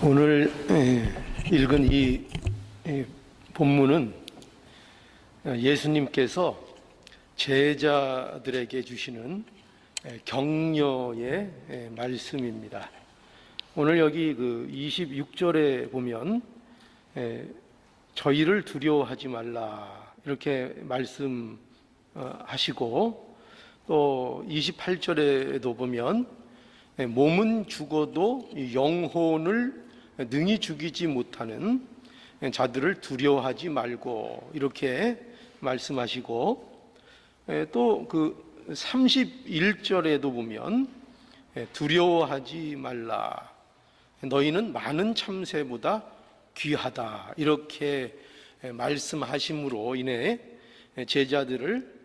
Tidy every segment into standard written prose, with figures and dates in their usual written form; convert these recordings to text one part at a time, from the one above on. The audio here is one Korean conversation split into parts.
오늘 읽은 이 본문은 예수님께서 제자들에게 주시는 격려의 말씀입니다. 오늘 여기 그 26절에 보면 저희를 두려워하지 말라 이렇게 말씀하시고, 또 28절에도 보면 몸은 죽어도 영혼을 능히 죽이지 못하는 자들을 두려워하지 말고 이렇게 말씀하시고, 또 그 31절에도 보면 두려워하지 말라, 너희는 많은 참새보다 귀하다 이렇게 말씀하심으로 인해 제자들을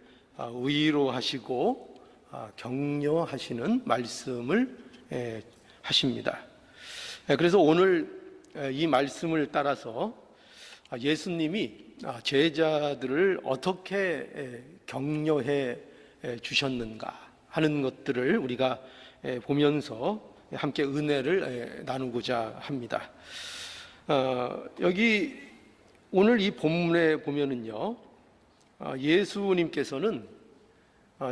위로하시고 격려하시는 말씀을 하십니다. 그래서 오늘 이 말씀을 따라서 예수님이 제자들을 어떻게 격려해 주셨는가 하는 것들을 우리가 보면서 함께 은혜를 나누고자 합니다. 여기 오늘 이 본문에 보면은요, 예수님께서는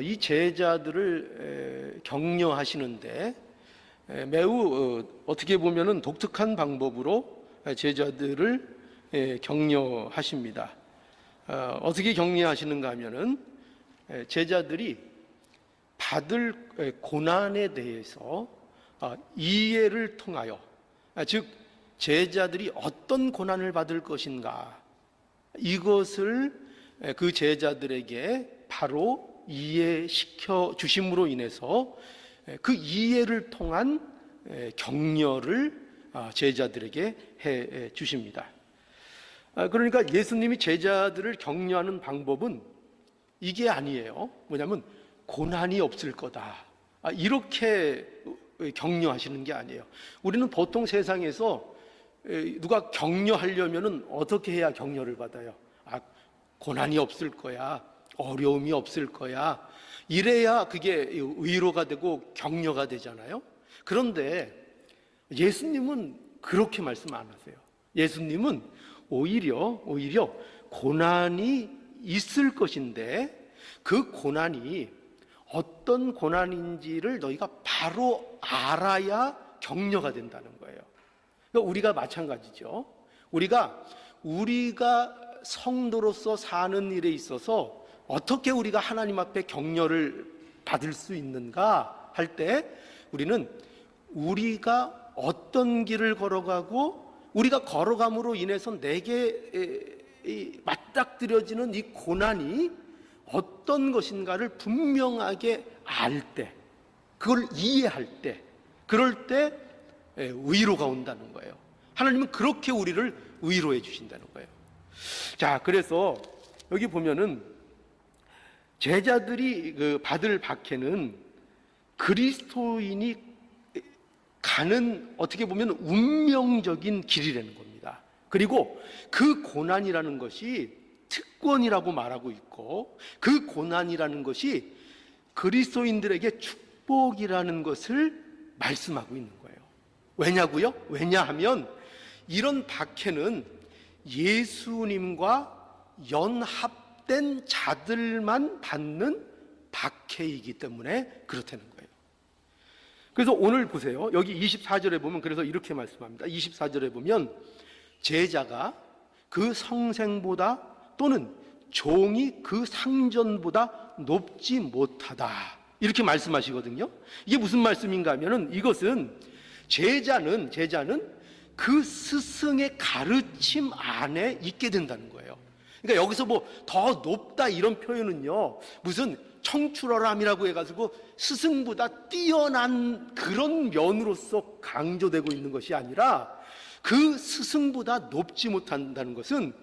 이 제자들을 격려하시는데 매우 어떻게 보면은 독특한 방법으로 제자들을 격려하십니다. 어떻게 격려하시는가 하면은 제자들이 받을 고난에 대해서 이해를 통하여, 즉 제자들이 어떤 고난을 받을 것인가 이것을 그 제자들에게 바로 이해시켜 주심으로 인해서 그 이해를 통한 격려를 제자들에게 해 주십니다. 그러니까 예수님이 제자들을 격려하는 방법은 이게 아니에요. 뭐냐면 고난이 없을 거다 이렇게 격려하시는 게 아니에요. 우리는 보통 세상에서 누가 격려하려면 어떻게 해야 격려를 받아요? 고난이 없을 거야, 어려움이 없을 거야, 이래야 그게 위로가 되고 격려가 되잖아요. 그런데 예수님은 그렇게 말씀 안 하세요. 예수님은 오히려 고난이 있을 것인데 그 고난이 어떤 고난인지를 너희가 바로 알아야 격려가 된다는 거예요. 그러니까 우리가 마찬가지죠. 우리가 성도로서 사는 일에 있어서 어떻게 우리가 하나님 앞에 격려를 받을 수 있는가 할 때, 우리는 우리가 어떤 길을 걸어가고 우리가 걸어감으로 인해서 내게 맞닥뜨려지는 이 고난이 어떤 것인가를 분명하게 알 때, 그걸 이해할 때, 그럴 때 위로가 온다는 거예요. 하나님은 그렇게 우리를 위로해 주신다는 거예요. 자, 그래서 여기 보면은 제자들이 받을 박해는 그리스도인이 가는 어떻게 보면 운명적인 길이라는 겁니다. 그리고 그 고난이라는 것이 특권이라고 말하고 있고, 그 고난이라는 것이 그리스도인들에게 축복이라는 것을 말씀하고 있는 거예요. 왜냐고요? 왜냐하면 이런 박해는 예수님과 연합된 자들만 받는 박해이기 때문에 그렇다는 거예요. 그래서 오늘 보세요. 여기 24절에 보면 그래서 이렇게 말씀합니다. 24절에 보면 제자가 그 성생보다 또는 종이 그 상전보다 높지 못하다 이렇게 말씀하시거든요. 이게 무슨 말씀인가 하면은, 이것은 제자는 그 스승의 가르침 안에 있게 된다는 거예요. 그러니까 여기서 뭐 더 높다 이런 표현은요, 무슨 청출어람이라고 해가지고 스승보다 뛰어난 그런 면으로서 강조되고 있는 것이 아니라, 그 스승보다 높지 못한다는 것은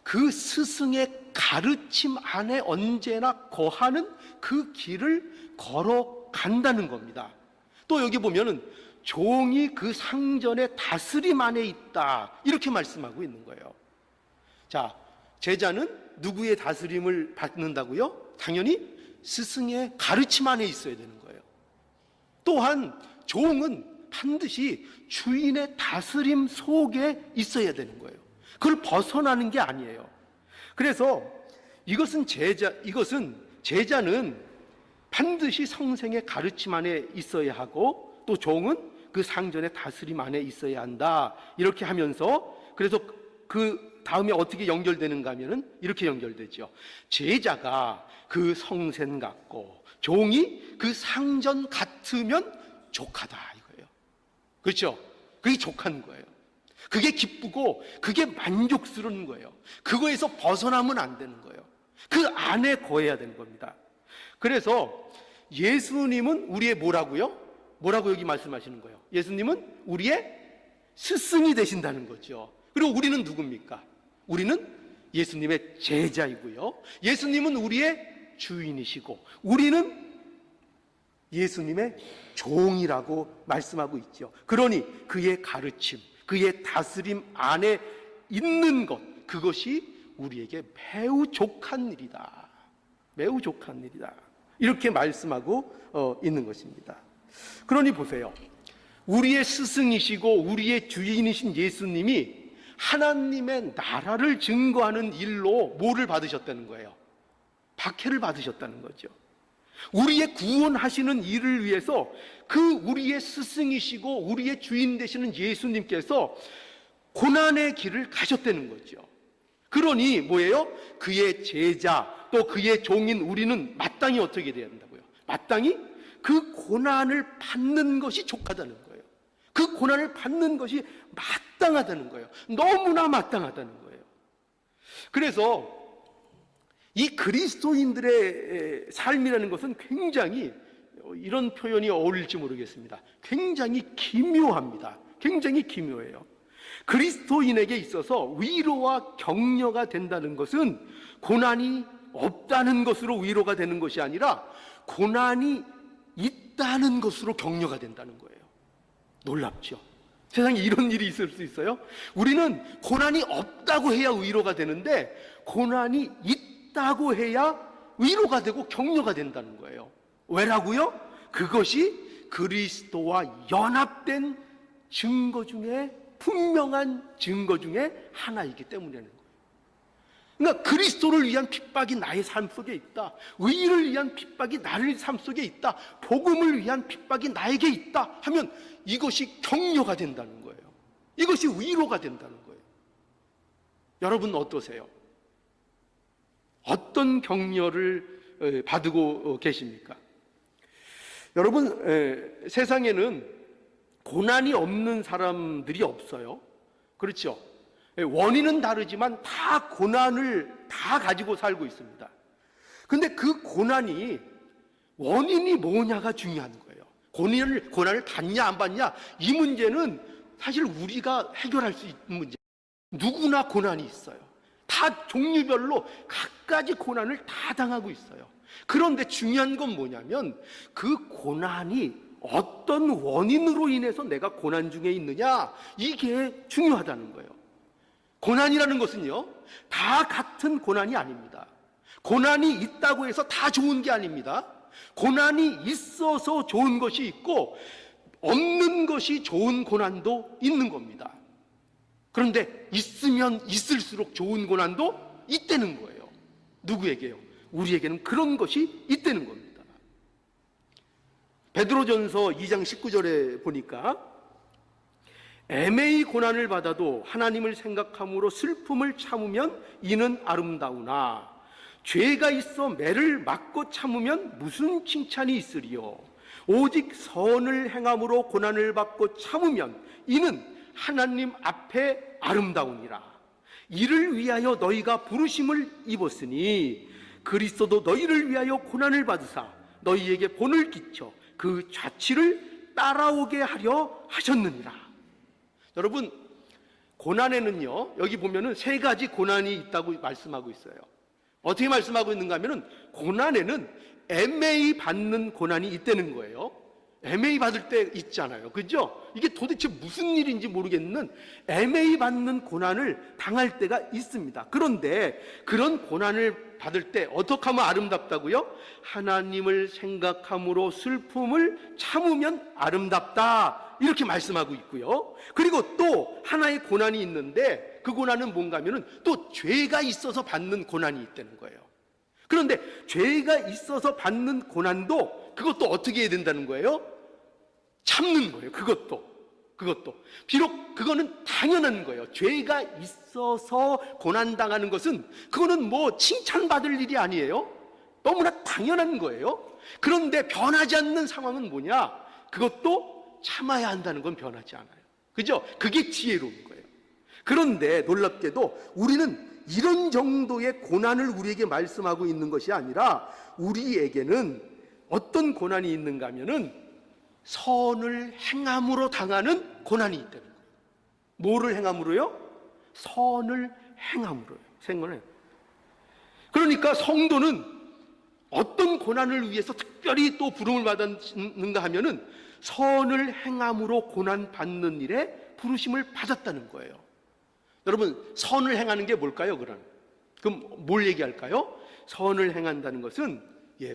그 스승의 가르침 안에 언제나 거하는 그 길을 걸어간다는 겁니다. 또 여기 보면은 종이 그 상전의 다스림 안에 있다 이렇게 말씀하고 있는 거예요. 자, 제자는 누구의 다스림을 받는다고요? 당연히 스승의 가르침 안에 있어야 되는 거예요. 또한 종은 반드시 주인의 다스림 속에 있어야 되는 거예요. 그걸 벗어나는 게 아니에요. 그래서 이것은 제자는 반드시 성생의 가르침 안에 있어야 하고, 또 종은 그 상전의 다스림 안에 있어야 한다. 이렇게 하면서, 그래서 그 다음에 어떻게 연결되는가 하면은 이렇게 연결되죠. 제자가 그 성생 같고 종이 그 상전 같으면 족하다 이거예요. 그렇죠? 그게 족한 거예요. 그게 기쁘고 그게 만족스러운 거예요. 그거에서 벗어나면 안 되는 거예요. 그 안에 거해야 되는 겁니다. 그래서 예수님은 우리의 뭐라고요? 뭐라고 여기 말씀하시는 거예요? 예수님은 우리의 스승이 되신다는 거죠. 그리고 우리는 누굽니까? 우리는 예수님의 제자이고요. 예수님은 우리의 주인이시고 우리는 예수님의 종이라고 말씀하고 있죠. 그러니 그의 가르침, 그의 다스림 안에 있는 것, 그것이 우리에게 매우 족한 일이다. 매우 족한 일이다. 이렇게 말씀하고 있는 것입니다. 그러니 보세요. 우리의 스승이시고 우리의 주인이신 예수님이 하나님의 나라를 증거하는 일로 뭐를 받으셨다는 거예요? 박해를 받으셨다는 거죠. 우리의 구원하시는 일을 위해서 그 우리의 스승이시고 우리의 주인 되시는 예수님께서 고난의 길을 가셨다는 거죠. 그러니 뭐예요? 그의 제자 또 그의 종인 우리는 마땅히 어떻게 돼야 된다고요? 마땅히 그 고난을 받는 것이 족하다는 거예요. 그 고난을 받는 것이 마땅하다는 거예요. 너무나 마땅하다는 거예요. 그래서 이 그리스도인들의 삶이라는 것은 굉장히, 이런 표현이 어울릴지 모르겠습니다. 굉장히 기묘합니다. 굉장히 기묘해요. 그리스도인에게 있어서 위로와 격려가 된다는 것은 고난이 없다는 것으로 위로가 되는 것이 아니라 고난이 있다는 것으로 격려가 된다는 거예요. 놀랍죠? 세상에 이런 일이 있을 수 있어요? 우리는 고난이 없다고 해야 위로가 되는데 고난이 있다고 해야 위로가 되고 격려가 된다는 거예요. 왜라고요? 그것이 그리스도와 연합된 증거 중에, 분명한 증거 중에 하나이기 때문이라는 거예요. 그러니까 그리스도를 위한 핍박이 나의 삶 속에 있다. 의를 위한 핍박이 나의 삶 속에 있다. 복음을 위한 핍박이 나에게 있다 하면 이것이 격려가 된다는 거예요. 이것이 위로가 된다는 거예요. 여러분 어떠세요? 어떤 격려를 받고 계십니까? 여러분, 세상에는 고난이 없는 사람들이 없어요. 그렇죠? 원인은 다르지만 다 고난을 다 가지고 살고 있습니다. 근데 그 고난이 원인이 뭐냐가 중요한 거예요. 고난을 받냐 안 받냐, 이 문제는 사실 우리가 해결할 수 있는 문제. 누구나 고난이 있어요. 다 종류별로 각가지 고난을 다 당하고 있어요. 그런데 중요한 건 뭐냐면 그 고난이 어떤 원인으로 인해서 내가 고난 중에 있느냐, 이게 중요하다는 거예요. 고난이라는 것은요, 다 같은 고난이 아닙니다. 고난이 있다고 해서 다 좋은 게 아닙니다. 고난이 있어서 좋은 것이 있고 없는 것이 좋은 고난도 있는 겁니다. 그런데 있으면 있을수록 좋은 고난도 있다는 거예요. 누구에게요? 우리에게는 그런 것이 있다는 겁니다. 베드로전서 2장 19절에 보니까 애매히 고난을 받아도 하나님을 생각함으로 슬픔을 참으면 이는 아름다우나 죄가 있어 매를 맞고 참으면 무슨 칭찬이 있으리요. 오직 선을 행함으로 고난을 받고 참으면 이는 하나님 앞에 아름다우니라. 이를 위하여 너희가 부르심을 입었으니 그리스도도 너희를 위하여 고난을 받으사 너희에게 본을 끼쳐 그 자취를 따라오게 하려 하셨느니라. 여러분, 고난에는요, 여기 보면은 세 가지 고난이 있다고 말씀하고 있어요. 어떻게 말씀하고 있는가 하면은 고난에는 애매히 받는 고난이 있다는 거예요. 애매히 받을 때 있잖아요. 그죠? 이게 도대체 무슨 일인지 모르겠는 애매히 받는 고난을 당할 때가 있습니다. 그런데 그런 고난을 받을 때 어떻게 하면 아름답다고요? 하나님을 생각함으로 슬픔을 참으면 아름답다. 이렇게 말씀하고 있고요. 그리고 또 하나의 고난이 있는데 그 고난은 뭔가 하면은 또 죄가 있어서 받는 고난이 있다는 거예요. 그런데 죄가 있어서 받는 고난도 그것도 어떻게 해야 된다는 거예요? 참는 거예요. 그것도 비록 그거는 당연한 거예요. 죄가 있어서 고난당하는 것은 그거는 뭐 칭찬받을 일이 아니에요. 너무나 당연한 거예요. 그런데 변하지 않는 상황은 뭐냐? 그것도 참아야 한다는 건 변하지 않아요. 그죠? 그게 지혜로운 거예요. 그런데 놀랍게도 우리는 이런 정도의 고난을 우리에게 말씀하고 있는 것이 아니라 우리에게는 어떤 고난이 있는가 하면은 선을 행함으로 당하는 고난이 있다는 거예요. 뭐를 행함으로요? 선을 행함으로요. 생각을 해요. 그러니까 성도는 어떤 고난을 위해서 특별히 또 부름을 받았는가 하면은 선을 행함으로 고난 받는 일에 부르심을 받았다는 거예요. 여러분, 선을 행하는 게 뭘까요? 그럼 뭘 얘기할까요? 선을 행한다는 것은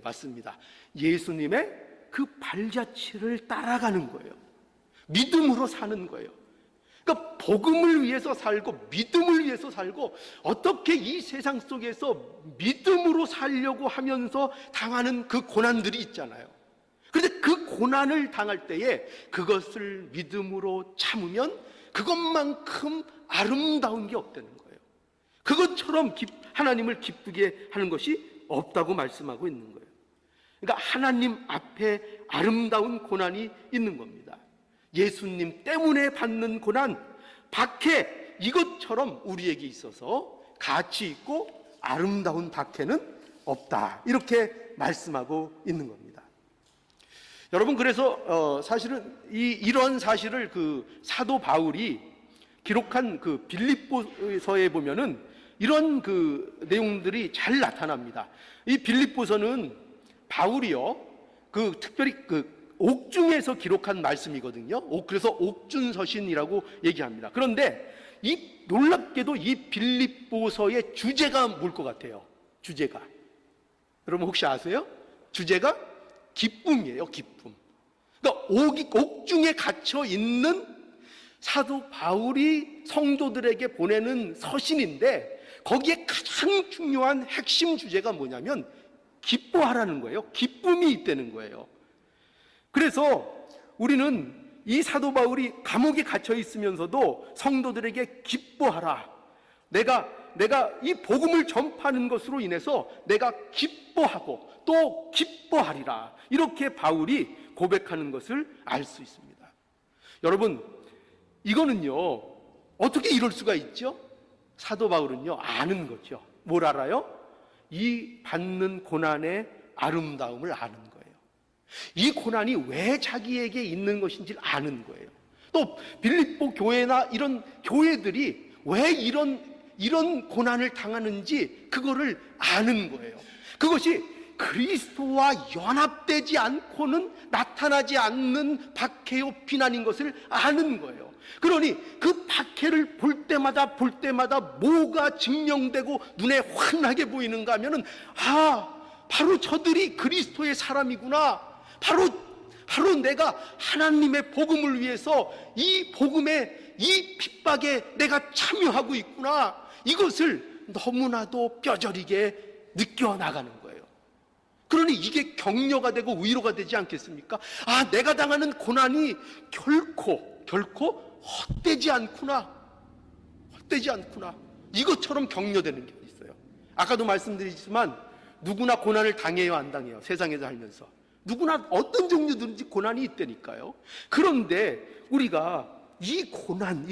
맞습니다. 예수님의 그 발자취를 따라가는 거예요. 믿음으로 사는 거예요. 그러니까 복음을 위해서 살고 믿음을 위해서 살고 어떻게 이 세상 속에서 믿음으로 살려고 하면서 당하는 그 고난들이 있잖아요. 그런데 그 고난을 당할 때에 그것을 믿음으로 참으면 그것만큼 아름다운 게 없다는 거예요. 그것처럼 하나님을 기쁘게 하는 것이 없다고 말씀하고 있는 거예요. 그러니까 하나님 앞에 아름다운 고난이 있는 겁니다. 예수님 때문에 받는 고난, 박해, 이것처럼 우리에게 있어서 가치 있고 아름다운 박해는 없다. 이렇게 말씀하고 있는 겁니다. 여러분, 그래서 사실은 이런 사실을 그 사도 바울이 기록한 그 빌립보서에 보면은 이런 그 내용들이 잘 나타납니다. 이 빌립보서는 바울이요, 특별히 옥중에서 기록한 말씀이거든요. 그래서 옥중서신이라고 얘기합니다. 그런데 놀랍게도 이 빌립보서의 주제가 뭘 것 같아요? 주제가, 여러분 혹시 아세요? 주제가 기쁨이에요. 기쁨. 그러니까 옥중에 갇혀 있는 사도 바울이 성도들에게 보내는 서신인데 거기에 가장 중요한 핵심 주제가 뭐냐면 기뻐하라는 거예요. 기쁨이 있다는 거예요. 그래서 우리는 이 사도 바울이 감옥에 갇혀 있으면서도 성도들에게 기뻐하라. 내가 이 복음을 전파하는 것으로 인해서 내가 기뻐하고 또 기뻐하리라. 이렇게 바울이 고백하는 것을 알 수 있습니다. 여러분, 이거는요, 어떻게 이럴 수가 있죠? 사도 바울은요, 아는 거죠. 뭘 알아요? 이 받는 고난의 아름다움을 아는 거예요. 이 고난이 왜 자기에게 있는 것인지를 아는 거예요. 또 빌립보 교회나 이런 교회들이 왜 이런 고난을 당하는지 그거를 아는 거예요. 그것이 그리스도와 연합되지 않고는 나타나지 않는 박해요 비난인 것을 아는 거예요. 그러니 그 박해를 볼 때마다 뭐가 증명되고 눈에 환하게 보이는가 하면은 바로 저들이 그리스도의 사람이구나. 바로 내가 하나님의 복음을 위해서 이 복음의 이 핍박에 내가 참여하고 있구나. 이것을 너무나도 뼈저리게 느껴나가는 거예요. 그러니 이게 격려가 되고 위로가 되지 않겠습니까? 내가 당하는 고난이 결코 헛되지 않구나. 이것처럼 격려되는 게 있어요. 아까도 말씀드리지만 누구나 고난을 당해요, 안 당해요? 세상에서 살면서 누구나 어떤 종류든지 고난이 있다니까요. 그런데 우리가 이 고난,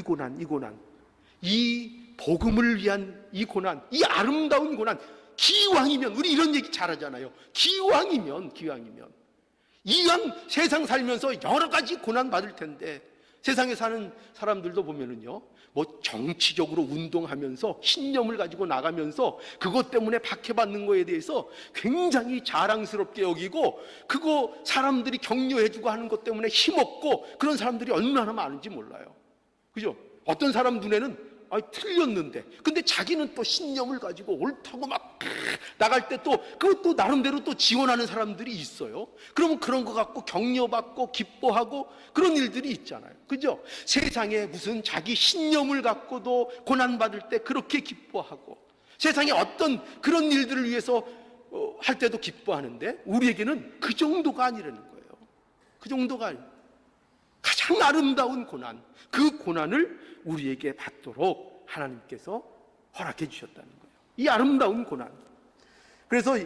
이 복음을 위한 이 고난, 이 아름다운 고난, 기왕이면, 우리 이런 얘기 잘하잖아요. 기왕이면 이왕 세상 살면서 여러 가지 고난 받을 텐데, 세상에 사는 사람들도 보면은요, 뭐 정치적으로 운동하면서 신념을 가지고 나가면서 그것 때문에 박해받는 거에 대해서 굉장히 자랑스럽게 여기고, 그거 사람들이 격려해주고 하는 것 때문에 힘없고, 그런 사람들이 얼마나 많은지 몰라요. 그죠? 어떤 사람 눈에는 틀렸는데, 근데 자기는 또 신념을 가지고 옳다고 막 나갈 때 또 그것도 나름대로 또 지원하는 사람들이 있어요. 그러면 그런 거 갖고 격려받고 기뻐하고 그런 일들이 있잖아요. 그죠? 세상에 무슨 자기 신념을 갖고도 고난받을 때 그렇게 기뻐하고, 세상에 어떤 그런 일들을 위해서 할 때도 기뻐하는데, 우리에게는 그 정도가 아니라는 거예요. 그 정도가 아니에요. 가장 아름다운 고난, 그 고난을 우리에게 받도록 하나님께서 허락해 주셨다는 거예요. 이 아름다운 고난. 그래서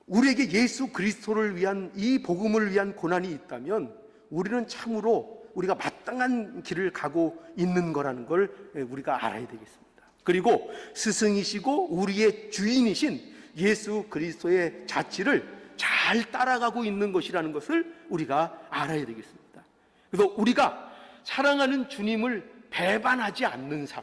우리에게 예수 그리스도를 위한, 이 복음을 위한 고난이 있다면 우리는 참으로 우리가 마땅한 길을 가고 있는 거라는 걸 우리가 알아야 되겠습니다. 그리고 스승이시고 우리의 주인이신 예수 그리스도의 자취를 잘 따라가고 있는 것이라는 것을 우리가 알아야 되겠습니다. 그래서 우리가 사랑하는 주님을 배반하지 않는 삶,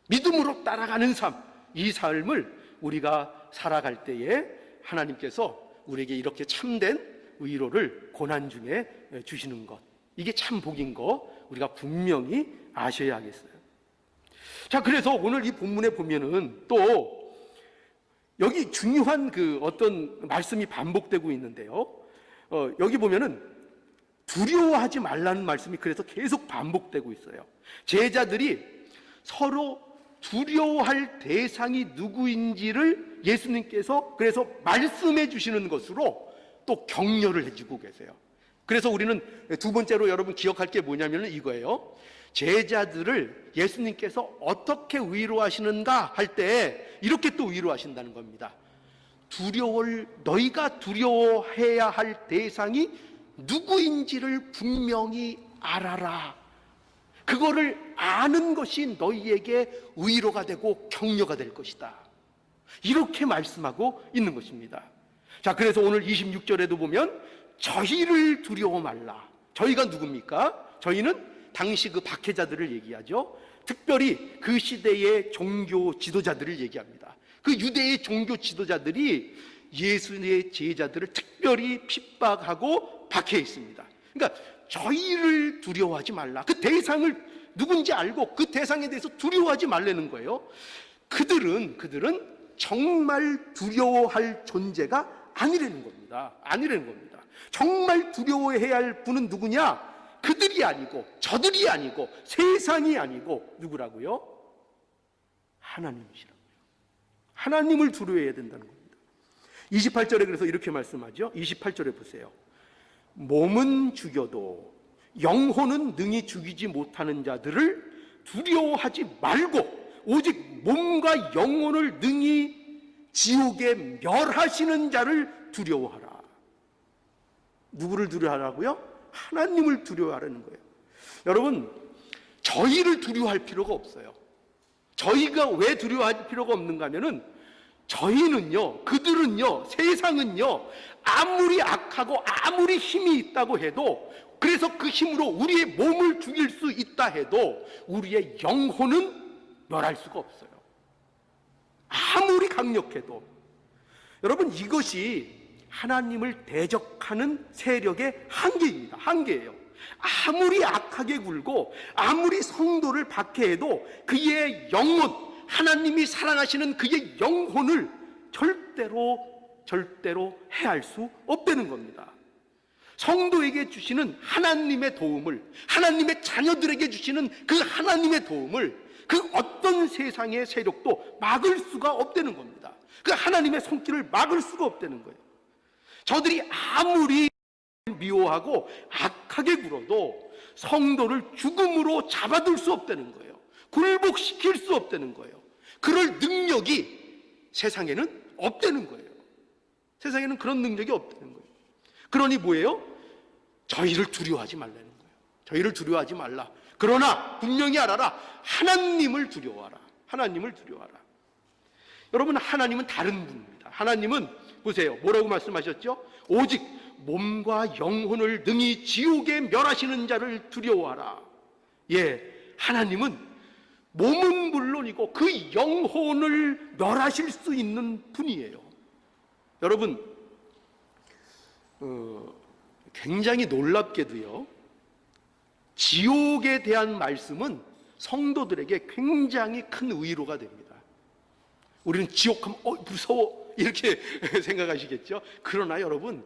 믿음으로 따라가는 삶, 이 삶을 우리가 살아갈 때에 하나님께서 우리에게 이렇게 참된 위로를 고난 중에 주시는 것, 이게 참 복인 거 우리가 분명히 아셔야 하겠어요. 자, 그래서 오늘 이 본문에 보면은 또 여기 중요한 그 어떤 말씀이 반복되고 있는데요. 여기 보면은 두려워하지 말라는 말씀이 그래서 계속 반복되고 있어요. 제자들이 서로 두려워할 대상이 누구인지를 예수님께서 그래서 말씀해 주시는 것으로 또 격려를 해주고 계세요. 그래서 우리는 두 번째로 여러분 기억할 게 뭐냐면 이거예요. 제자들을 예수님께서 어떻게 위로하시는가 할 때 이렇게 또 위로하신다는 겁니다. 너희가 두려워해야 할 대상이 누구인지를 분명히 알아라. 그거를 아는 것이 너희에게 위로가 되고 격려가 될 것이다. 이렇게 말씀하고 있는 것입니다. 자, 그래서 오늘 26절에도 보면 저희를 두려워 말라. 저희가 누굽니까? 저희는 당시 그 박해자들을 얘기하죠. 특별히 그 시대의 종교 지도자들을 얘기합니다. 그 유대의 종교 지도자들이 예수의 제자들을 특별히 핍박하고 박해했습니다. 그러니까 저희를 두려워하지 말라. 그 대상을 누군지 알고 그 대상에 대해서 두려워하지 말라는 거예요. 그들은 정말 두려워할 존재가 아니라는 겁니다. 정말 두려워해야 할 분은 누구냐? 그들이 아니고, 저들이 아니고, 세상이 아니고 누구라고요? 하나님이시라고요. 하나님을 두려워해야 된다는 겁니다. 28절에 그래서 이렇게 말씀하죠. 28절에 보세요. 몸은 죽여도 영혼은 능히 죽이지 못하는 자들을 두려워하지 말고 오직 몸과 영혼을 능히 지옥에 멸하시는 자를 두려워하라. 누구를 두려워하라고요? 하나님을 두려워하라는 거예요. 여러분, 저희를 두려워할 필요가 없어요. 저희가 왜 두려워할 필요가 없는가 하면은 저희는요, 그들은요, 세상은요, 아무리 악하고 아무리 힘이 있다고 해도, 그래서 그 힘으로 우리의 몸을 죽일 수 있다 해도 우리의 영혼은 멸할 수가 없어요. 아무리 강력해도. 여러분, 이것이 하나님을 대적하는 세력의 한계입니다. 한계예요. 아무리 악하게 굴고 아무리 성도를 박해해도 그의 영혼, 하나님이 사랑하시는 그의 영혼을 절대로 해할 수 없다는 겁니다. 성도에게 주시는 하나님의 도움을, 하나님의 자녀들에게 주시는 그 하나님의 도움을 그 어떤 세상의 세력도 막을 수가 없다는 겁니다. 그 하나님의 손길을 막을 수가 없다는 거예요. 저들이 아무리 미워하고 악하게 굴어도 성도를 죽음으로 잡아둘 수 없다는 거예요. 굴복시킬 수 없다는 거예요. 그럴 능력이 세상에는 없다는 거예요. 세상에는 그런 능력이 없다는 거예요. 그러니 뭐예요? 저희를 두려워하지 말라는 거예요. 저희를 두려워하지 말라. 그러나 분명히 알아라. 하나님을 두려워하라. 하나님을 두려워하라. 여러분, 하나님은 다른 분입니다. 하나님은 보세요. 뭐라고 말씀하셨죠? 오직 몸과 영혼을 능히 지옥에 멸하시는 자를 두려워하라. 예, 하나님은 몸은 물론이고 그 영혼을 멸하실 수 있는 분이에요. 여러분, 굉장히 놀랍게도요, 지옥에 대한 말씀은 성도들에게 굉장히 큰 위로가 됩니다. 우리는 지옥하면 무서워 이렇게 생각하시겠죠? 그러나 여러분,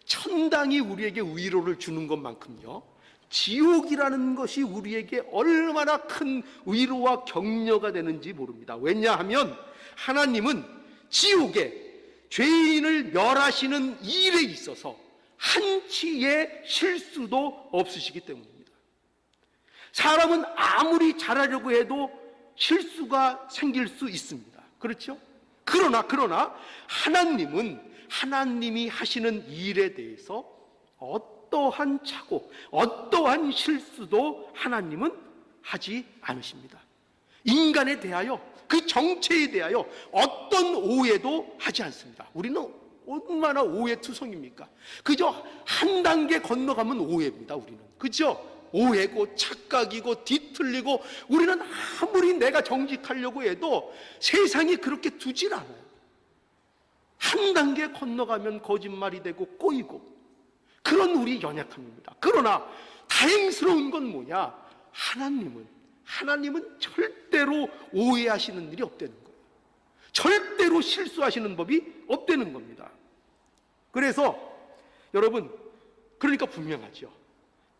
천당이 우리에게 위로를 주는 것만큼요, 지옥이라는 것이 우리에게 얼마나 큰 위로와 격려가 되는지 모릅니다. 왜냐하면 하나님은 지옥에 죄인을 멸하시는 일에 있어서 한치의 실수도 없으시기 때문입니다. 사람은 아무리 잘하려고 해도 실수가 생길 수 있습니다. 그렇죠? 그러나 하나님은 하나님이 하시는 일에 대해서 어떠한 착오, 어떠한 실수도 하나님은 하지 않으십니다. 인간에 대하여, 그 정체에 대하여 어떤 오해도 하지 않습니다. 우리는 얼마나 오해투성입니까? 그저 한 단계 건너가면 오해입니다. 우리는, 그죠? 오해고 착각이고 뒤틀리고, 우리는 아무리 내가 정직하려고 해도 세상이 그렇게 두질 않아요. 한 단계 건너가면 거짓말이 되고 꼬이고, 그런 우리 연약함입니다. 그러나 다행스러운 건 뭐냐? 하나님은 절대로 오해하시는 일이 없다는 거예요. 절대로 실수하시는 법이 없다는 겁니다. 그래서 여러분, 그러니까 분명하죠.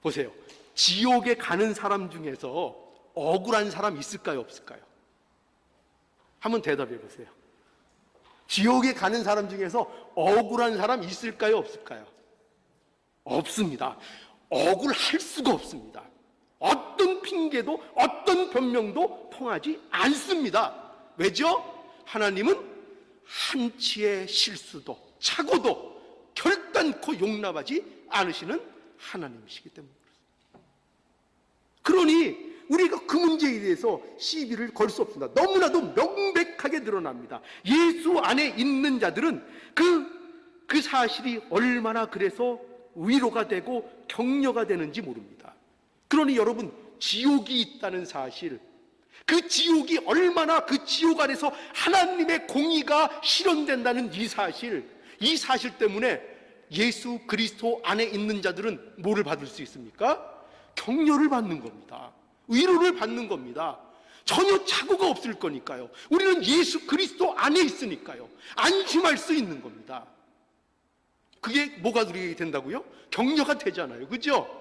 보세요. 지옥에 가는 사람 중에서 억울한 사람 있을까요, 없을까요? 한번 대답해 보세요. 지옥에 가는 사람 중에서 억울한 사람 있을까요, 없을까요? 없습니다. 억울할 수가 없습니다. 어떤 핑계도 어떤 변명도 통하지 않습니다. 왜죠? 하나님은 한치의 실수도 착오도 결단코 용납하지 않으시는 하나님이시기 때문입니다. 그러니 우리가 그 문제에 대해서 시비를 걸 수 없습니다. 너무나도 명백하게 드러납니다. 예수 안에 있는 자들은 그 사실이 얼마나 그래서 위로가 되고 격려가 되는지 모릅니다. 그러니 여러분, 지옥이 있다는 사실, 그 지옥이 얼마나, 그 지옥 안에서 하나님의 공의가 실현된다는 이 사실 때문에 예수 그리스도 안에 있는 자들은 뭐를 받을 수 있습니까? 격려를 받는 겁니다. 위로를 받는 겁니다. 전혀 착오가 없을 거니까요. 우리는 예수 그리스도 안에 있으니까요. 안심할 수 있는 겁니다. 그게 뭐가 우리에게 된다고요? 격려가 되잖아요. 그죠?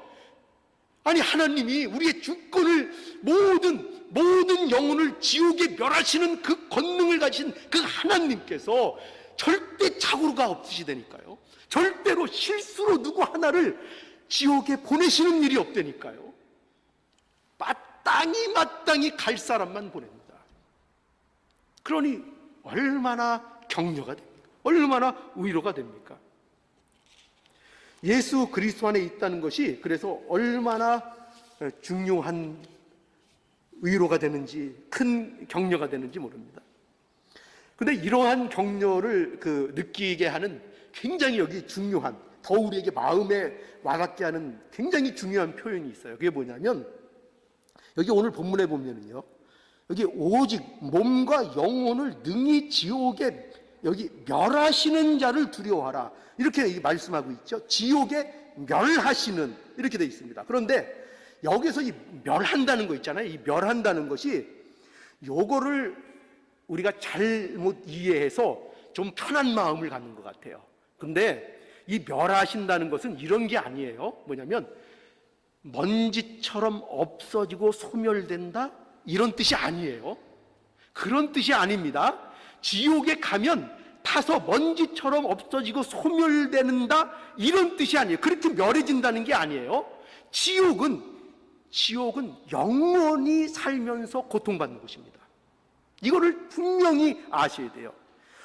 아니, 하나님이 우리의 주권을, 모든 영혼을 지옥에 멸하시는 그 권능을 가진 그 하나님께서 절대 착오가 없으시다니까요. 절대로 실수로 누구 하나를 지옥에 보내시는 일이 없다니까요. 마땅히 갈 사람만 보냅니다. 그러니 얼마나 격려가 됩니까? 얼마나 위로가 됩니까? 예수 그리스도 안에 있다는 것이 그래서 얼마나 중요한 위로가 되는지, 큰 격려가 되는지 모릅니다. 그런데 이러한 격려를 느끼게 하는 굉장히 여기 중요한, 더 우리에게 마음에 와닿게 하는 굉장히 중요한 표현이 있어요. 그게 뭐냐면, 여기 오늘 본문에 보면은요, 여기 오직 몸과 영혼을 능히 지옥에 여기 멸하시는 자를 두려워하라, 이렇게 말씀하고 있죠. 지옥에 멸하시는, 이렇게 되어 있습니다. 그런데 여기서 이 멸한다는 거 있잖아요. 이 멸한다는 것이, 요거를 우리가 잘못 이해해서 좀 편한 마음을 갖는 것 같아요. 근데 이 멸하신다는 것은 이런 게 아니에요. 뭐냐면 먼지처럼 없어지고 소멸된다, 이런 뜻이 아니에요. 그런 뜻이 아닙니다. 지옥에 가면 타서 먼지처럼 없어지고 소멸된다, 이런 뜻이 아니에요. 그렇게 멸해진다는 게 아니에요. 지옥은 영원히 살면서 고통받는 곳입니다. 이거를 분명히 아셔야 돼요.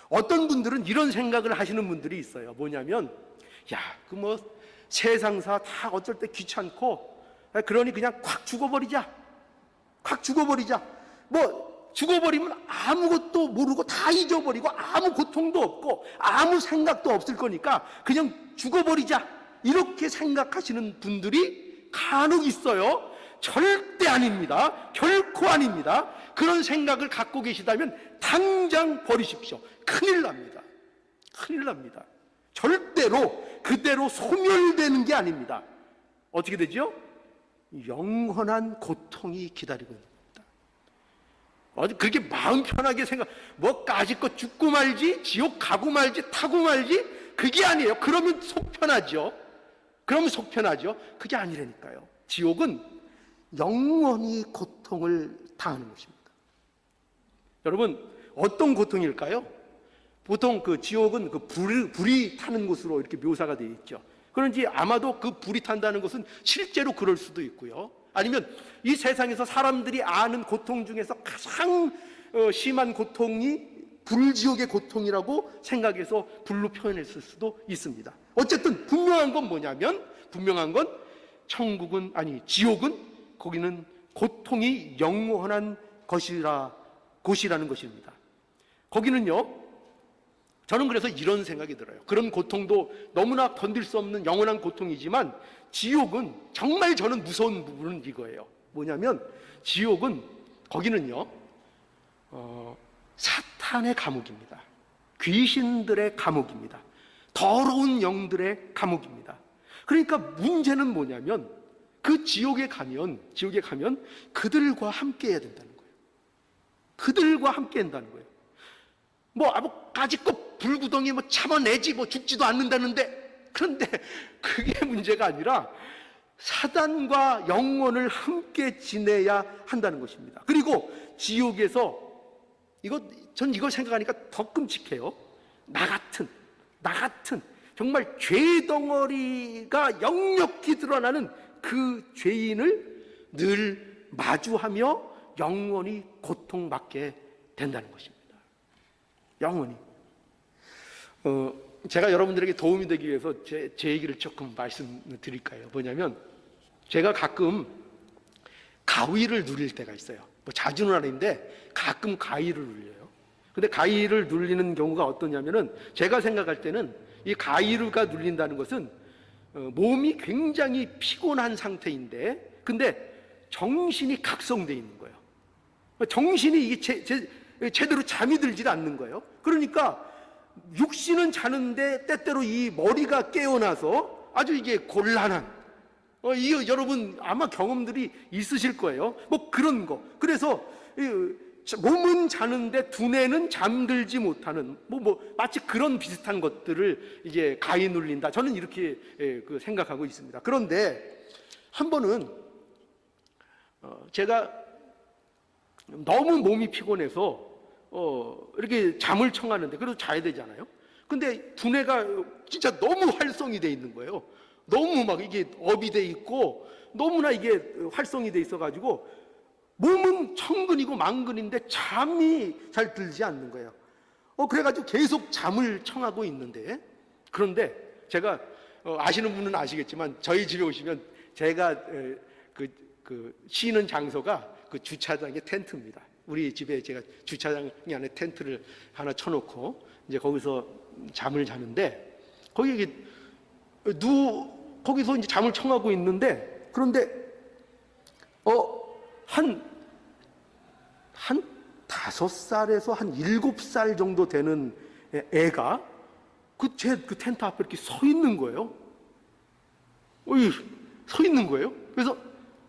어떤 분들은 이런 생각을 하시는 분들이 있어요. 뭐냐면, 세상사 다 어쩔 때 귀찮고, 그러니 그냥 콱 죽어버리자. 죽어버리면 아무것도 모르고 다 잊어버리고 아무 고통도 없고 아무 생각도 없을 거니까 그냥 죽어버리자, 이렇게 생각하시는 분들이 간혹 있어요. 절대 아닙니다. 결코 아닙니다. 그런 생각을 갖고 계시다면 당장 버리십시오. 큰일 납니다. 절대로 그대로 소멸되는 게 아닙니다. 어떻게 되죠? 영원한 고통이 기다리고 있는 겁니다. 어디 그렇게 마음 편하게 뭐 까짓것 죽고 말지, 지옥 가고 말지, 타고 말지, 그게 아니에요. 그러면 속 편하죠. 그게 아니라니까요. 지옥은 영원히 고통을 당하는 것입니다. 여러분, 어떤 고통일까요? 보통 그 지옥은 그 불이 타는 곳으로 이렇게 묘사가 되어 있죠. 그런지 아마도 그 불이 탄다는 것은 실제로 그럴 수도 있고요. 아니면 이 세상에서 사람들이 아는 고통 중에서 가장 심한 고통이 불지옥의 고통이라고 생각해서 불로 표현했을 수도 있습니다. 어쨌든 분명한 건 뭐냐면, 지옥은 거기는 고통이 영원한 곳이라는 것입니다. 거기는요, 저는 그래서 이런 생각이 들어요. 그런 고통도 너무나 건들 수 없는 영원한 고통이지만, 지옥은 정말 저는 무서운 부분은 이거예요. 뭐냐면 거기는요, 사탄의 감옥입니다. 귀신들의 감옥입니다. 더러운 영들의 감옥입니다. 그러니까 문제는 뭐냐면, 그 지옥에 가면 그들과 함께 해야 된다는 거예요. 그들과 함께 한다는 거예요. 까짓것 불구덩이 참아내지 죽지도 않는다는데, 그런데 그게 문제가 아니라 사단과 영원을 함께 지내야 한다는 것입니다. 그리고 지옥에서 전 이걸 생각하니까 더 끔찍해요. 나 같은 정말 죄 덩어리가 역력히 드러나는 그 죄인을 늘 마주하며 영원히 고통받게 된다는 것입니다. 영원히. 제가 여러분들에게 도움이 되기 위해서 제 얘기를 조금 말씀드릴까요? 뭐냐면, 제가 가끔 가위를 누릴 때가 있어요. 자주는 아닌데 가끔 가위를 눌려요. 근데 가위를 눌리는 경우가 어떠냐면은, 제가 생각할 때는 이 가위가 눌린다는 것은 몸이 굉장히 피곤한 상태인데, 근데 정신이 각성되어 있는 거예요. 정신이 이게 제대로 잠이 들지 않는 거예요. 그러니까 육신은 자는데 때때로 이 머리가 깨어나서 아주 이게 곤란한, 이거 여러분 아마 경험들이 있으실 거예요. 그런 거. 그래서 몸은 자는데 두뇌는 잠들지 못하는 마치 그런 비슷한 것들을 이제 가위 눌린다. 저는 이렇게 생각하고 있습니다. 그런데 한 번은 제가 너무 몸이 피곤해서 이렇게 잠을 청하는데, 그래도 자야 되잖아요. 근데 두뇌가 진짜 너무 활성이 돼 있는 거예요. 너무 이게 업이 돼 있고 너무나 이게 활성이 돼 있어가지고 몸은 천근이고 만근인데 잠이 잘 들지 않는 거예요. 그래가지고 계속 잠을 청하고 있는데, 그런데 제가 아시는 분은 아시겠지만, 저희 집에 오시면 제가 쉬는 장소가 그 주차장의 텐트입니다. 우리 집에 제가 주차장 안에 텐트를 하나 쳐놓고 이제 거기서 잠을 자는데, 거기서 이제 잠을 청하고 있는데, 그런데 한 5살에서 한 7살 정도 되는 애가 그 텐트 앞에 이렇게 서 있는 거예요. 서 있는 거예요. 그래서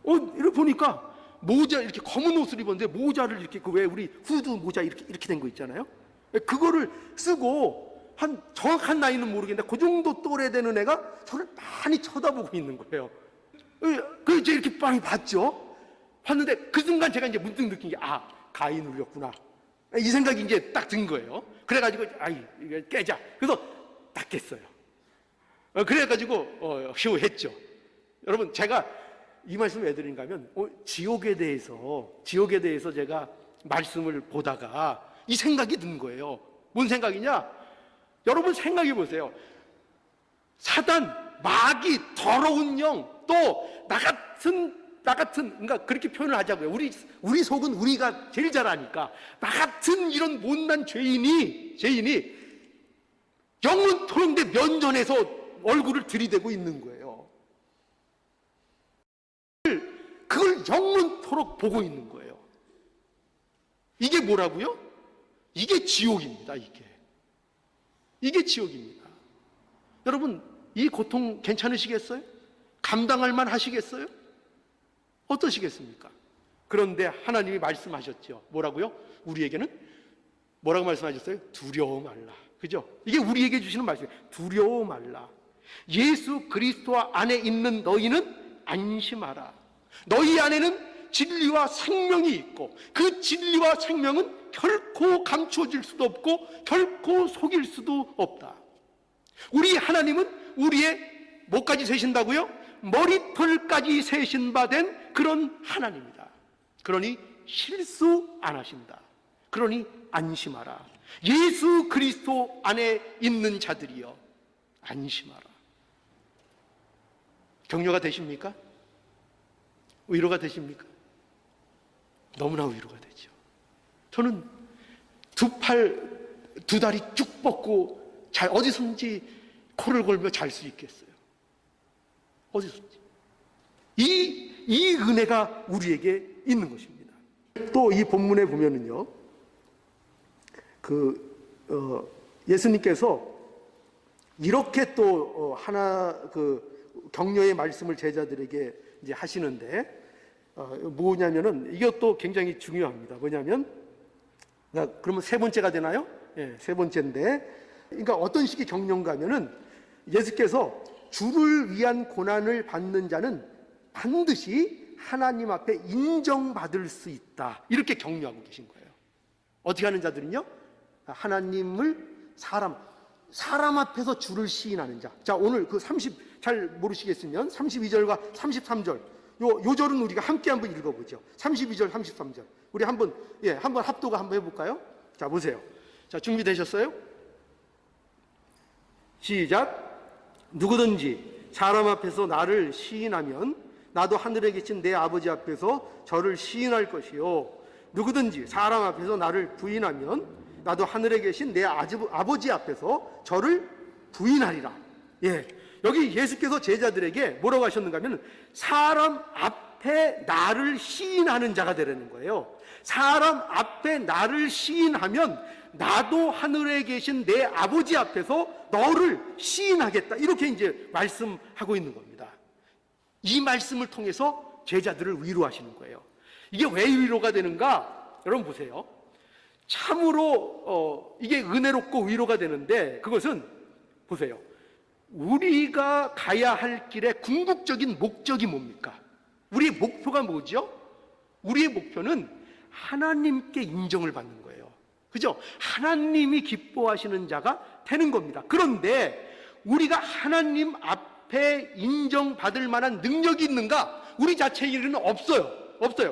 이렇게 보니까 모자, 이렇게 검은 옷을 입었는데 모자를 이렇게 왜 우리 후드 모자 이렇게 된 거 있잖아요. 그거를 쓰고, 한 정확한 나이는 모르겠는데 그 정도 또래 되는 애가 저를 많이 쳐다보고 있는 거예요. 그래서 이제 이렇게 많이 봤는데 그 순간 제가 이제 문득 느낀 게, 가위 눌렸구나, 이 생각이 이제 딱 든 거예요. 그래가지고 이거 깨자. 그래서 딱 깼어요. 그래가지고 휴했죠. 여러분, 제가 이 말씀을 왜 드리는가 하면, 지옥에 대해서 제가 말씀을 보다가 이 생각이 든 거예요. 뭔 생각이냐? 여러분 생각해 보세요. 사단, 마귀, 더러운 영, 또 나 같은, 그러니까 그렇게 표현을 하자고요. 우리 속은 우리가 제일 잘 아니까, 나 같은 이런 못난 죄인이 영원토록 내 면전에서 얼굴을 들이대고 있는 거예요. 그걸 영원토록 보고 있는 거예요. 이게 뭐라고요? 이게 지옥입니다. 이게 지옥입니다. 여러분, 이 고통 괜찮으시겠어요? 감당할 만 하시겠어요? 어떠시겠습니까? 그런데 하나님이 말씀하셨죠. 뭐라고요? 우리에게는 뭐라고 말씀하셨어요? 두려워 말라. 그죠? 이게 우리에게 주시는 말씀이에요. 두려워 말라. 예수 그리스도 안에 있는 너희는 안심하라. 너희 안에는 진리와 생명이 있고 그 진리와 생명은 결코 감춰질 수도 없고 결코 속일 수도 없다. 우리 하나님은 우리의 뭐까지 세신다고요? 머리털까지 세신 바 된 그런 하나님이다. 그러니 실수 안 하신다. 그러니 안심하라. 예수 그리스도 안에 있는 자들이여 안심하라. 격려가 되십니까? 위로가 되십니까? 너무나 위로가 되죠. 저는 두 다리 쭉 뻗고 어디선지 코를 골며 잘 수 있겠어요. 어디선지. 이 은혜가 우리에게 있는 것입니다. 또 이 본문에 보면은요, 예수님께서 이렇게 또 격려의 말씀을 제자들에게 이제 하시는데, 뭐냐면은 이것도 굉장히 중요합니다. 뭐냐면, 그러면 세 번째가 되나요? 예, 세 번째인데, 그러니까 어떤 식의 격려인가 하면은 예수께서 주를 위한 고난을 받는 자는 반드시 하나님 앞에 인정받을 수 있다. 이렇게 격려하고 계신 거예요. 어떻게 하는 자들은요? 하나님을 사람 앞에서 주를 시인하는 자. 자, 오늘 잘 모르시겠으면 32절과 33절. 요 절은 우리가 함께 한번 읽어보죠. 32절, 33절. 우리 한번 합독을 한번 해볼까요? 자, 보세요. 자, 준비되셨어요? 시작. 누구든지 사람 앞에서 나를 시인하면 나도 하늘에 계신 내 아버지 앞에서 저를 시인할 것이요. 누구든지 사람 앞에서 나를 부인하면 나도 하늘에 계신 내 아버지 앞에서 저를 부인하리라. 예. 여기 예수께서 제자들에게 뭐라고 하셨는가 하면 사람 앞에 나를 시인하는 자가 되라는 거예요. 사람 앞에 나를 시인하면 나도 하늘에 계신 내 아버지 앞에서 너를 시인하겠다. 이렇게 이제 말씀하고 있는 겁니다. 이 말씀을 통해서 제자들을 위로하시는 거예요. 이게 왜 위로가 되는가? 여러분 보세요. 참으로 이게 은혜롭고 위로가 되는데 그것은 보세요. 우리가 가야 할 길의 궁극적인 목적이 뭡니까? 우리의 목표가 뭐죠? 우리의 목표는 하나님께 인정을 받는 거예요. 그죠? 하나님이 기뻐하시는 자가 되는 겁니다. 그런데 우리가 하나님 앞에 인정받을 만한 능력이 있는가? 우리 자체에는 없어요.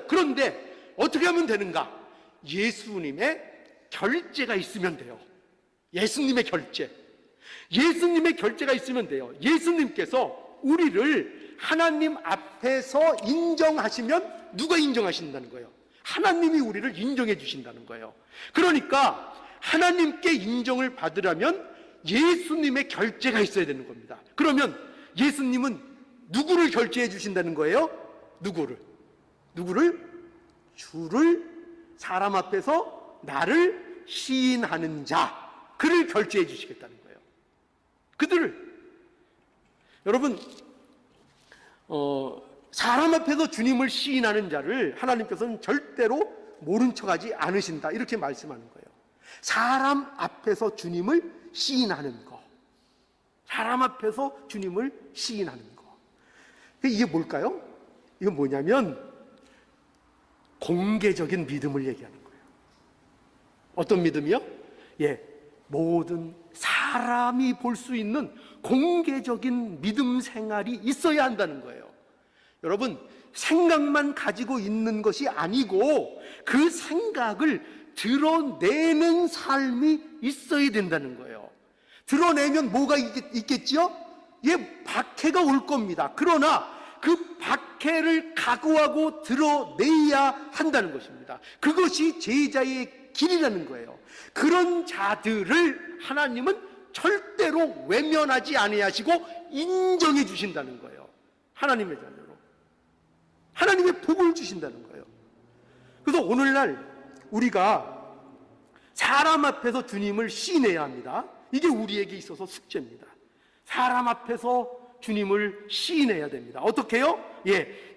그런데 어떻게 하면 되는가? 예수님의 결제가 있으면 돼요. 예수님의 결제가 있으면 돼요. 예수님께서 우리를 하나님 앞에서 인정하시면 누가 인정하신다는 거예요? 하나님이 우리를 인정해 주신다는 거예요. 그러니까 하나님께 인정을 받으려면 예수님의 결제가 있어야 되는 겁니다. 그러면 예수님은 누구를 결제해 주신다는 거예요? 누구를? 주를 사람 앞에서 나를 시인하는 자, 그를 결제해 주시겠다는 거예요. 그들을. 여러분, 사람 앞에서 주님을 시인하는 자를 하나님께서는 절대로 모른 척하지 않으신다. 이렇게 말씀하는 거예요. 사람 앞에서 주님을 시인하는 거. 사람 앞에서 주님을 시인하는 거. 이게 뭘까요? 이건 뭐냐면 공개적인 믿음을 얘기하는 거예요. 어떤 믿음이요? 예, 모든 사람이 볼 수 있는 공개적인 믿음 생활이 있어야 한다는 거예요. 여러분, 생각만 가지고 있는 것이 아니고 그 생각을 드러내는 삶이 있어야 된다는 거예요. 드러내면 뭐가 있겠지요? 예, 박해가 올 겁니다. 그러나 그 박해를 각오하고 드러내야 한다는 것입니다. 그것이 제자의 길이라는 거예요. 그런 자들을 하나님은 절대로 외면하지 아니하시고 인정해 주신다는 거예요. 하나님의 자녀로. 하나님의 복을 주신다는 거예요. 그래서 오늘날 우리가 사람 앞에서 주님을 시인해야 합니다. 이게 우리에게 있어서 숙제입니다. 사람 앞에서 주님을 시인해야 됩니다. 어떻게요?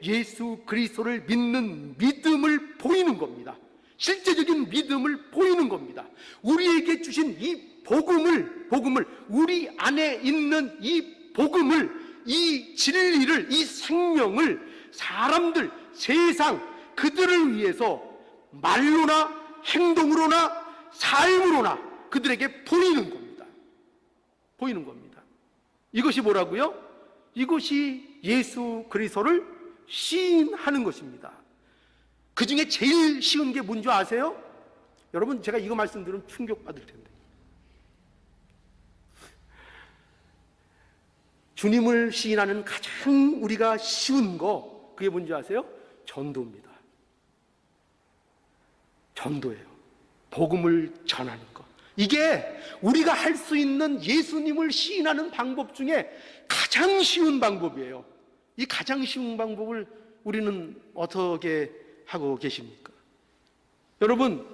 예수 그리스도를 믿는 믿음을 보이는 겁니다. 실제적인 믿음을 보이는 겁니다. 우리에게 주신 이 복음을 우리 안에 있는 이 복음을, 이 진리를, 이 생명을 사람들, 세상 그들을 위해서 말로나 행동으로나 삶으로나 그들에게 보이는 겁니다. 보이는 겁니다. 이것이 뭐라고요? 이것이 예수 그리스도를 시인하는 것입니다. 그 중에 제일 쉬운 게 뭔지 아세요? 여러분, 제가 이거 말씀드리면 충격받을 텐데, 주님을 시인하는 가장 우리가 쉬운 거, 그게 뭔지 아세요? 전도입니다. 전도예요. 복음을 전하는 거. 이게 우리가 할 수 있는 예수님을 시인하는 방법 중에 가장 쉬운 방법이에요. 이 가장 쉬운 방법을 우리는 어떻게 하고 계십니까? 여러분,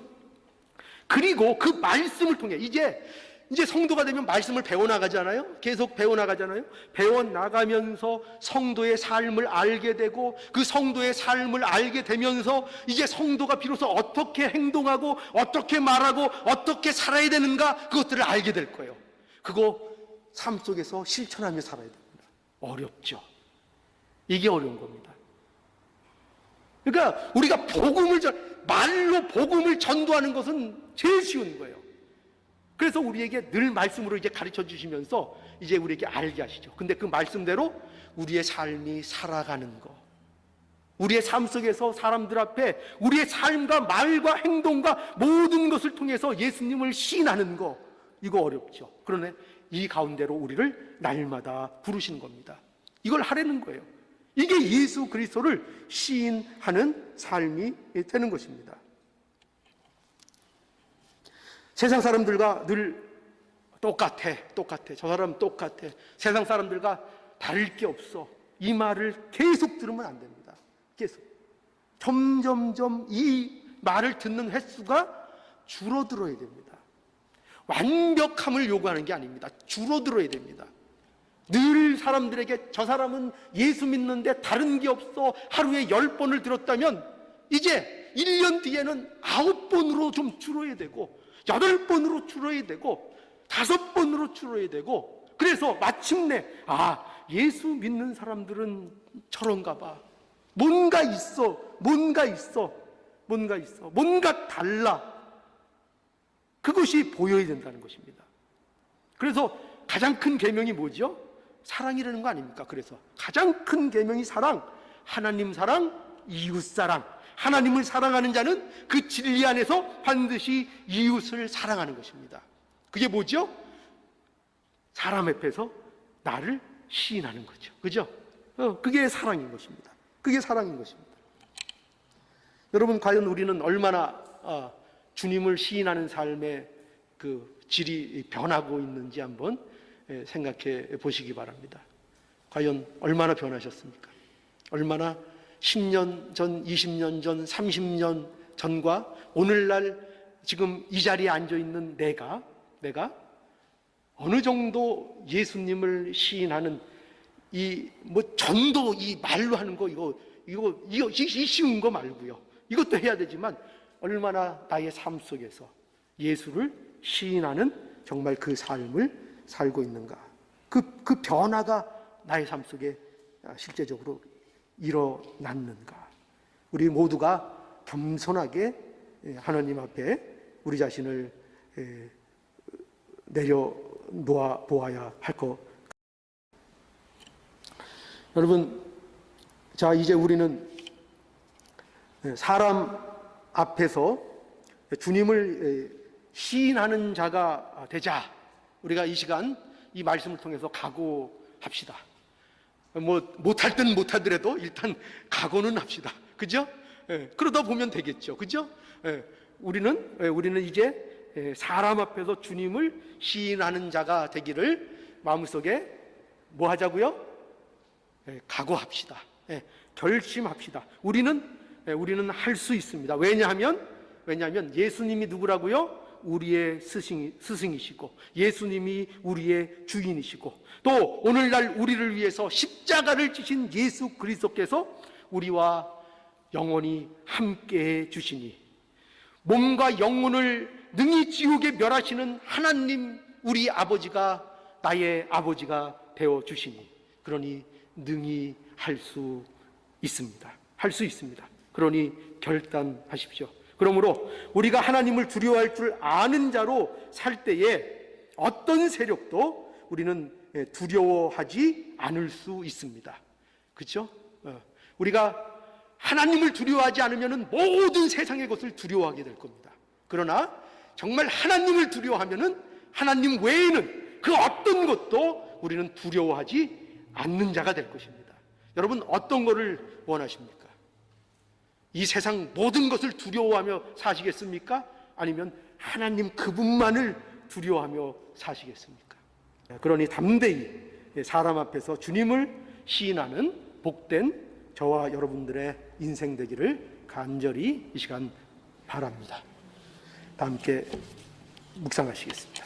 그리고 그 말씀을 통해 이제 성도가 되면 말씀을 배워나가잖아요. 계속 배워나가잖아요. 배워나가면서 성도의 삶을 알게 되고, 그 성도의 삶을 알게 되면서 이제 성도가 비로소 어떻게 행동하고 어떻게 말하고 어떻게 살아야 되는가, 그것들을 알게 될 거예요. 그거 삶 속에서 실천하며 살아야 됩니다. 어렵죠. 이게 어려운 겁니다. 그러니까 우리가 말로 복음을 전도하는 것은 제일 쉬운 거예요. 그래서 우리에게 늘 말씀으로 이제 가르쳐 주시면서 이제 우리에게 알게 하시죠. 근데 그 말씀대로 우리의 삶이 살아가는 거, 우리의 삶 속에서 사람들 앞에 우리의 삶과 말과 행동과 모든 것을 통해서 예수님을 시인하는 거, 이거 어렵죠. 그러나 이 가운데로 우리를 날마다 부르시는 겁니다. 이걸 하라는 거예요. 이게 예수 그리스도를 시인하는 삶이 되는 것입니다. 세상 사람들과 늘 똑같아. 저 사람 똑같아. 세상 사람들과 다를 게 없어. 이 말을 계속 들으면 안 됩니다. 계속. 점점점 이 말을 듣는 횟수가 줄어들어야 됩니다. 완벽함을 요구하는 게 아닙니다. 줄어들어야 됩니다. 늘 사람들에게 저 사람은 예수 믿는데 다른 게 없어 하루에 10번을 들었다면 이제 1년 뒤에는 9번으로 좀 줄어야 되고 8번으로 줄어야 되고 5번으로 줄어야 되고, 그래서 마침내 예수 믿는 사람들은 저런가 봐. 뭔가 달라. 그것이 보여야 된다는 것입니다. 그래서 가장 큰 계명이 뭐죠? 사랑이라는 거 아닙니까? 그래서 가장 큰 계명이 사랑, 하나님 사랑, 이웃 사랑. 하나님을 사랑하는 자는 그 진리 안에서 반드시 이웃을 사랑하는 것입니다. 그게 뭐죠? 사람 앞에서 나를 시인하는 거죠. 그죠? 그게 사랑인 것입니다. 그게 사랑인 것입니다. 여러분, 과연 우리는 얼마나 주님을 시인하는 삶의 그 질이 변하고 있는지 한번 생각해 보시기 바랍니다. 과연 얼마나 변하셨습니까? 얼마나 10년 전, 20년 전, 30년 전과 오늘날 지금 이 자리에 앉아 있는 내가 어느 정도 예수님을 시인하는 이 전도, 이 말로 하는 거 이거 쉬운 거 말고요. 이것도 해야 되지만 얼마나 나의 삶 속에서 예수를 시인하는 정말 그 삶을 살고 있는가. 그 변화가 나의 삶 속에 실제적으로 일어났는가. 우리 모두가 겸손하게 하나님 앞에 우리 자신을 내려놓아 보아야 할 것. 여러분, 자, 이제 우리는 사람 앞에서 주님을 시인하는 자가 되자. 우리가 이 시간 이 말씀을 통해서 각오합시다. 못할 땐 못하더라도 일단 각오는 합시다. 그죠? 그러다 보면 되겠죠. 그죠? 우리는 이제 사람 앞에서 주님을 시인하는 자가 되기를 마음속에 뭐 하자고요? 각오합시다. 결심합시다. 우리는 할 수 있습니다. 왜냐하면 예수님이 누구라고요? 우리의 스승이시고 예수님이 우리의 주인이시고 또 오늘날 우리를 위해서 십자가를 지신 예수 그리스도께서 우리와 영원히 함께해 주시니 몸과 영혼을 능히 지옥에 멸하시는 하나님 우리 아버지가 나의 아버지가 되어 주시니 그러니 능히 할 수 있습니다. 할 수 있습니다. 그러니 결단하십시오. 그러므로 우리가 하나님을 두려워할 줄 아는 자로 살 때에 어떤 세력도 우리는 두려워하지 않을 수 있습니다. 그렇죠? 우리가 하나님을 두려워하지 않으면 모든 세상의 것을 두려워하게 될 겁니다. 그러나 정말 하나님을 두려워하면 하나님 외에는 그 어떤 것도 우리는 두려워하지 않는 자가 될 것입니다. 여러분 어떤 것을 원하십니까? 이 세상 모든 것을 두려워하며 사시겠습니까? 아니면 하나님 그분만을 두려워하며 사시겠습니까? 그러니 담대히 사람 앞에서 주님을 시인하는 복된 저와 여러분들의 인생 되기를 간절히 이 시간 바랍니다. 다 함께 묵상하시겠습니다.